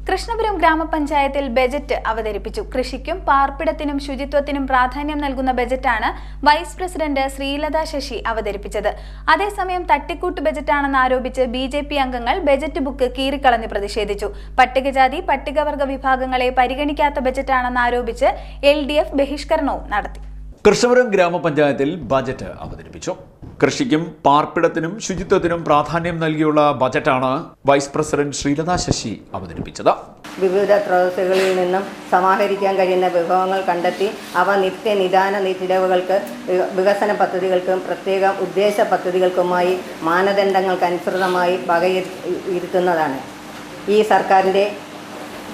കൃഷ്ണപുരം ഗ്രാമപഞ്ചായത്തിൽ ബജറ്റ് അവതരിപ്പിച്ചു. കൃഷിക്കും പാർപ്പിടത്തിനും ശുചിത്വത്തിനും പ്രാധാന്യം നൽകുന്ന ബജറ്റാണ് വൈസ് പ്രസിഡന്റ് ശ്രീലത ശശി അവതരിപ്പിച്ചത്. അതേസമയം തട്ടിക്കൂട്ട് ബജറ്റാണെന്ന് ആരോപിച്ച് ബിജെപി അംഗങ്ങൾ ബജറ്റ് ബുക്ക് കീറിക്കളഞ്ഞ് പ്രതിഷേധിച്ചു. പട്ടികജാതി പട്ടികവർഗ വിഭാഗങ്ങളെ പരിഗണിക്കാത്ത ബജറ്റാണെന്ന് ആരോപിച്ച് LDF ബഹിഷ്കരണവും നടത്തി. കൃഷ്ണപുരം ഗ്രാമപഞ്ചായത്തിൽ ബജറ്റ് അവതരിപ്പിച്ചു. കൃഷിക്കും പാർപ്പിടത്തിനും ശുചിത്വത്തിനും പ്രാധാന്യം നൽകിയുള്ള ബജറ്റാണ് വൈസ് പ്രസിഡന്റ് ശ്രീലത ശശി അവതരിപ്പിച്ചത്. വിവിധ സ്രോതസ്സുകളിൽ നിന്നും സമാഹരിക്കാൻ കഴിയുന്ന വിഭവങ്ങൾ കണ്ടെത്തി അവ നിത്യനിദാന ചിലവുകൾക്ക്, വികസന പദ്ധതികൾക്കും പ്രത്യേക ഉദ്ദേശ പദ്ധതികൾക്കുമായി മാനദണ്ഡങ്ങൾക്കനുസൃതമായി വകയിരുത്തുന്നതാണ്. ഈ സർക്കാരിൻ്റെ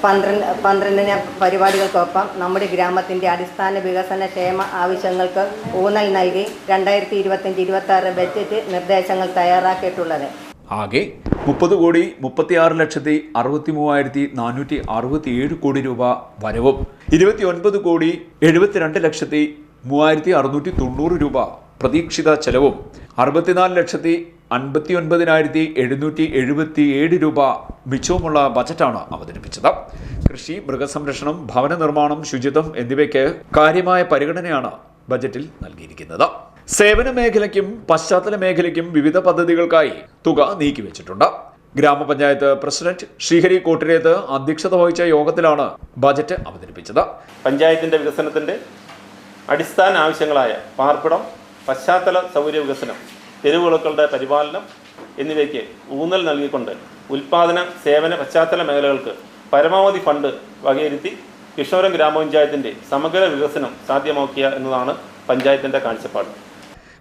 12 പരിപാടികൾക്കൊപ്പം നമ്മുടെ ഗ്രാമത്തിൻ്റെ അടിസ്ഥാന വികസന ക്ഷേമ ആവശ്യങ്ങൾക്ക് ഊന്നൽ നൽകി 2025-26 ബജറ്റ് നിർദ്ദേശങ്ങൾ തയ്യാറാക്കിയിട്ടുള്ളത്. ആകെ 30,36,63,467 കോടി രൂപ വരവും 29,72,32,690 രൂപ പ്രതീക്ഷിത ചെലവും 64,59,777 രൂപ മിച്ചവുമുള്ള ബജറ്റാണ് അവതരിപ്പിച്ചത്. കൃഷി, മൃഗസംരക്ഷണം, ഭവന നിർമ്മാണം, ശുചിത്വം എന്നിവയ്ക്ക് കാര്യമായ പരിഗണനയാണ് ബജറ്റിൽ നൽകിയിരിക്കുന്നത്. സേവന മേഖലയ്ക്കും പശ്ചാത്തല മേഖലയ്ക്കും വിവിധ പദ്ധതികൾക്കായി തുക നീക്കിവെച്ചിട്ടുണ്ട്. ഗ്രാമപഞ്ചായത്ത് പ്രസിഡന്റ് ശ്രീഹരി കോട്ടിരേത്ത് അധ്യക്ഷത വഹിച്ച യോഗത്തിലാണ് ബജറ്റ് അവതരിപ്പിച്ചത്. പഞ്ചായത്തിന്റെ വികസനത്തിന്റെ അടിസ്ഥാന ആവശ്യങ്ങളായ പാർപ്പിടം, പശ്ചാത്തല സൗകര്യ വികസനം, തെരുവുകളുടെ പരിപാലനം എന്നിവയ്ക്ക് ഊന്നൽ നൽകിക്കൊണ്ട് ഉൽപാദന സേവന പശ്ചാത്തല മേഖലകൾക്ക് പരമാവധി ഫണ്ട് വകയിരുത്തി കൃഷ്ണപുരം ഗ്രാമപഞ്ചായത്തിന്റെ സമഗ്ര വികസനം സാധ്യമാക്കിയ എന്നതാണ് പഞ്ചായത്തിന്റെ കാഴ്ചപ്പാട്.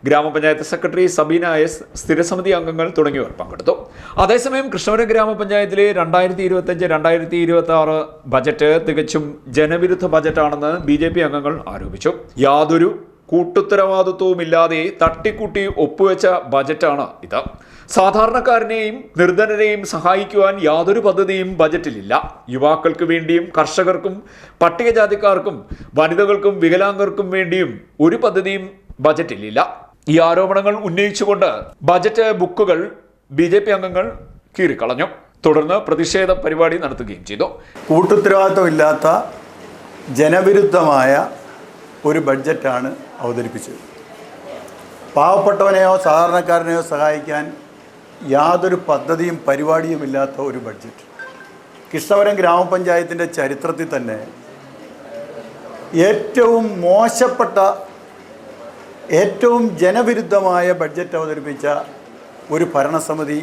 ഗ്രാമപഞ്ചായത്ത് സെക്രട്ടറി സബീന S, സ്ഥിരസമിതി അംഗങ്ങൾ തുടങ്ങിയവർ പങ്കെടുത്തു. അതേസമയം കൃഷ്ണപുരം ഗ്രാമപഞ്ചായത്തിലെ 2025-2026 ബജറ്റ് തികച്ചും ജനവിരുദ്ധ ബജറ്റാണെന്ന് BJP അംഗങ്ങൾ ആരോപിച്ചു. യാതൊരു കൂട്ടുത്തരവാദിത്വവുമില്ലാതെ തട്ടിക്കൂട്ടി ഒപ്പുവെച്ച ബജറ്റാണ് ഇത്. സാധാരണക്കാരനെയും നിർധനരെയും സഹായിക്കുവാൻ യാതൊരു പദ്ധതിയും ബജറ്റിലില്ല. യുവാക്കൾക്ക് വേണ്ടിയും കർഷകർക്കും പട്ടികജാതിക്കാർക്കും വനിതകൾക്കും വികലാംഗർക്കും വേണ്ടിയും ഒരു പദ്ധതിയും ബജറ്റിലില്ല. ഈ ആരോപണങ്ങൾ ഉന്നയിച്ചുകൊണ്ട് ബജറ്റ് ബുക്കുകൾ BJP അംഗങ്ങൾ കീറിക്കളഞ്ഞു. തുടർന്ന് പ്രതിഷേധ പരിപാടി നടത്തുകയും ചെയ്തു. കൂട്ടുത്തരവാദിത്വമില്ലാത്ത ജനവിരുദ്ധമായ ഒരു ബഡ്ജറ്റാണ് അവതരിപ്പിച്ചത്. പാവപ്പെട്ടവനെയോ സാധാരണക്കാരനെയോ സഹായിക്കാൻ യാതൊരു പദ്ധതിയും പരിപാടിയുമില്ലാത്ത ഒരു ബഡ്ജറ്റ്. കൃഷ്ണപുരം ഗ്രാമപഞ്ചായത്തിൻ്റെ ചരിത്രത്തിൽ തന്നെ ഏറ്റവും മോശപ്പെട്ട, ഏറ്റവും ജനവിരുദ്ധമായ ബഡ്ജറ്റ് അവതരിപ്പിച്ച ഒരു ഭരണസമിതി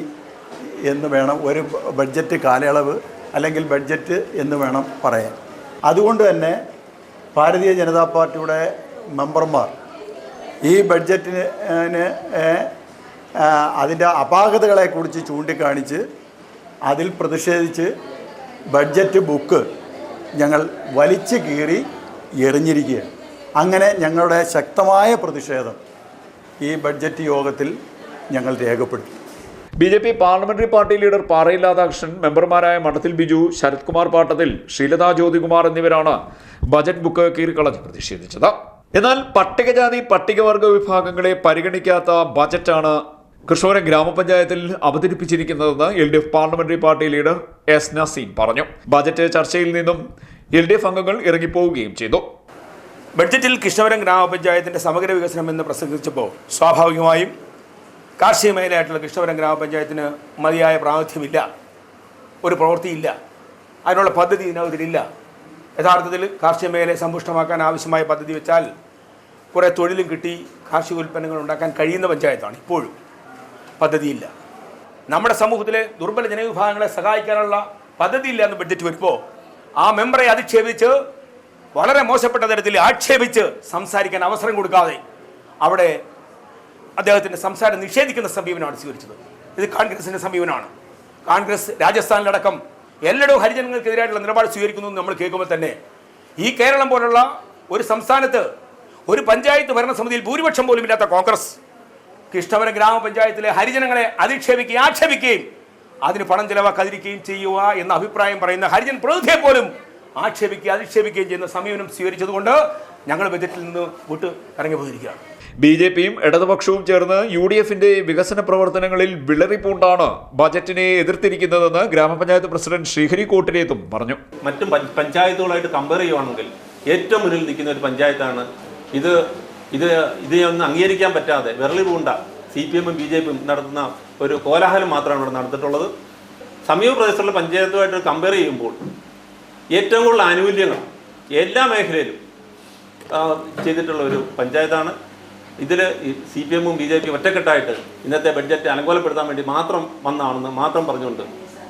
എന്ന് വേണം, ഒരു ബഡ്ജറ്റ് കാലയളവ് അല്ലെങ്കിൽ ബഡ്ജറ്റ് എന്ന് വേണം പറയാൻ. അതുകൊണ്ട് തന്നെ ഭാരതീയ ജനതാ പാർട്ടിയുടെ മെമ്പർമാർ ഈ ബഡ്ജറ്റിന് അതിൻ്റെ അപാകതകളെക്കുറിച്ച് ചൂണ്ടിക്കാണിച്ച് അതിൽ പ്രതിഷേധിച്ച് ബഡ്ജറ്റ് ബുക്ക് ഞങ്ങൾ വലിച്ചു കീറി എറിഞ്ഞിരിക്കുകയാണ്. അങ്ങനെ ഞങ്ങളുടെ ശക്തമായ പ്രതിഷേധം ഈ ബഡ്ജറ്റ് യോഗത്തിൽ ഞങ്ങൾ രേഖപ്പെടുത്തി. BJP പാർലമെന്ററി പാർട്ടി ലീഡർ പാറയിൽ രാധാകൃഷ്ണൻ, മെമ്പർമാരായ മഠത്തിൽ ബിജു, ശരത് കുമാർ പാട്ടത്തിൽ, ശ്രീലത ജ്യോതികുമാർ എന്നിവരാണ് ബജറ്റ് ബുക്ക് കീറിക്കളഞ്ഞ് പ്രതിഷേധിച്ചത്. എന്നാൽ പട്ടികജാതി പട്ടികവർഗ വിഭാഗങ്ങളെ പരിഗണിക്കാത്ത ബജറ്റാണ് കൃഷ്ണപുരം ഗ്രാമപഞ്ചായത്തിൽ അവതരിപ്പിച്ചിരിക്കുന്നതെന്ന് LDF parliamentary party leader S Naseem പറഞ്ഞു. ബജറ്റ് ചർച്ചയിൽ നിന്നും LDF അംഗങ്ങൾ ഇറങ്ങിപ്പോവുകയും ചെയ്തു. ബഡ്ജറ്റിൽ കൃഷ്ണപുരം ഗ്രാമപഞ്ചായത്തിന്റെ സമഗ്ര വികസനം എന്ന് പ്രസംഗിച്ചപ്പോൾ സ്വാഭാവികമായും കാർഷിക മേഖലയായിട്ടുള്ള കൃഷ്ണപുരം ഗ്രാമപഞ്ചായത്തിന് മതിയായ പ്രാതിനിധ്യമില്ല, ഒരു പ്രവൃത്തിയില്ല, അതിനുള്ള പദ്ധതി ഇതിനകത്തിലില്ല. യഥാർത്ഥത്തിൽ കാർഷിക മേഖലയെ സമ്പുഷ്ടമാക്കാൻ ആവശ്യമായ പദ്ധതി വെച്ചാൽ കുറേ തൊഴിലും കിട്ടി കാർഷിക ഉൽപ്പന്നങ്ങൾ ഉണ്ടാക്കാൻ കഴിയുന്ന പഞ്ചായത്താണ്. ഇപ്പോഴും പദ്ധതിയില്ല. നമ്മുടെ സമൂഹത്തിലെ ദുർബല ജനവിഭാഗങ്ങളെ സഹായിക്കാനുള്ള പദ്ധതിയില്ല എന്ന് ബഡ്ജറ്റ് വരുമ്പോൾ ആ മെമ്പറെ അധിക്ഷേപിച്ച്, വളരെ മോശപ്പെട്ട തരത്തിൽ ആക്ഷേപിച്ച് സംസാരിക്കാൻ അവസരം കൊടുക്കാതെ അവിടെ അദ്ദേഹത്തിൻ്റെ സംസാരം നിഷേധിക്കുന്ന സമീപനമാണ് സ്വീകരിച്ചത്. ഇത് കോൺഗ്രസിൻ്റെ സമീപനമാണ്. കോൺഗ്രസ് രാജസ്ഥാനിലടക്കം എല്ലായിടവും ഹരിജനങ്ങൾക്കെതിരായിട്ടുള്ള നിലപാട് സ്വീകരിക്കുന്നു എന്ന് നമ്മൾ കേൾക്കുമ്പോൾ തന്നെ ഈ കേരളം പോലുള്ള ഒരു സംസ്ഥാനത്ത് ഒരു പഞ്ചായത്ത് ഭരണസമിതിയിൽ ഭൂരിപക്ഷം പോലും ഇല്ലാത്ത കോൺഗ്രസ് കൃഷ്ണപുരം ഗ്രാമപഞ്ചായത്തിലെ ഹരിജനങ്ങളെ അധിക്ഷേപിക്കുകയും ആക്ഷേപിക്കുകയും അതിന് പണം ചെലവാക്കാതിരിക്കുകയും ചെയ്യുക എന്ന അഭിപ്രായം പറയുന്ന ഹരിജൻ പ്രതിനിധിയെ പോലും ആക്ഷേപിക്കുകയും അധിക്ഷേപിക്കുകയും ചെയ്യുന്ന സമീപനം സ്വീകരിച്ചതുകൊണ്ട് ഞങ്ങൾ ബജറ്റിൽ നിന്ന് വിട്ട് ഇറങ്ങി പോയിരിക്കുകയാണ്. BJPയും ഇടതുപക്ഷവും ചേർന്ന് UDFന്റെ വികസന പ്രവർത്തനങ്ങളിൽ വിളറിപ്പൂണ്ടാണ് ബജറ്റിനെ എതിർത്തിരിക്കുന്നതെന്ന് ഗ്രാമപഞ്ചായത്ത് പ്രസിഡന്റ് ശ്രീഹരി കോട്ടിലേത്തും പറഞ്ഞു. മറ്റു പഞ്ചായത്തുകളായിട്ട് കമ്പയർ ചെയ്യുവാണെങ്കിൽ ഏറ്റവും മുന്നിൽ നിൽക്കുന്ന ഒരു പഞ്ചായത്താണ് ഇത്. ഒന്നും അംഗീകരിക്കാൻ പറ്റാതെ വിരളി പൂണ്ട CPMും BJPയും നടത്തുന്ന ഒരു കോലാഹലം മാത്രമാണ് ഇവിടെ നടത്തിയിട്ടുള്ളത്. സമീപ പ്രദേശത്തുള്ള പഞ്ചായത്തുമായിട്ട് കമ്പയർ ചെയ്യുമ്പോൾ ഏറ്റവും കൂടുതൽ ആനുകൂല്യങ്ങൾ എല്ലാ മേഖലയിലും ചെയ്തിട്ടുള്ള ഒരു പഞ്ചായത്താണ്. ഇതിൽ CPMും BJPയും ഒറ്റക്കെട്ടായിട്ട് ഇന്നത്തെ ബഡ്ജറ്റ് അലങ്കോലപ്പെടുത്താൻ വേണ്ടി മാത്രം വന്നതാണെന്ന് മാത്രം പറഞ്ഞുകൊണ്ട്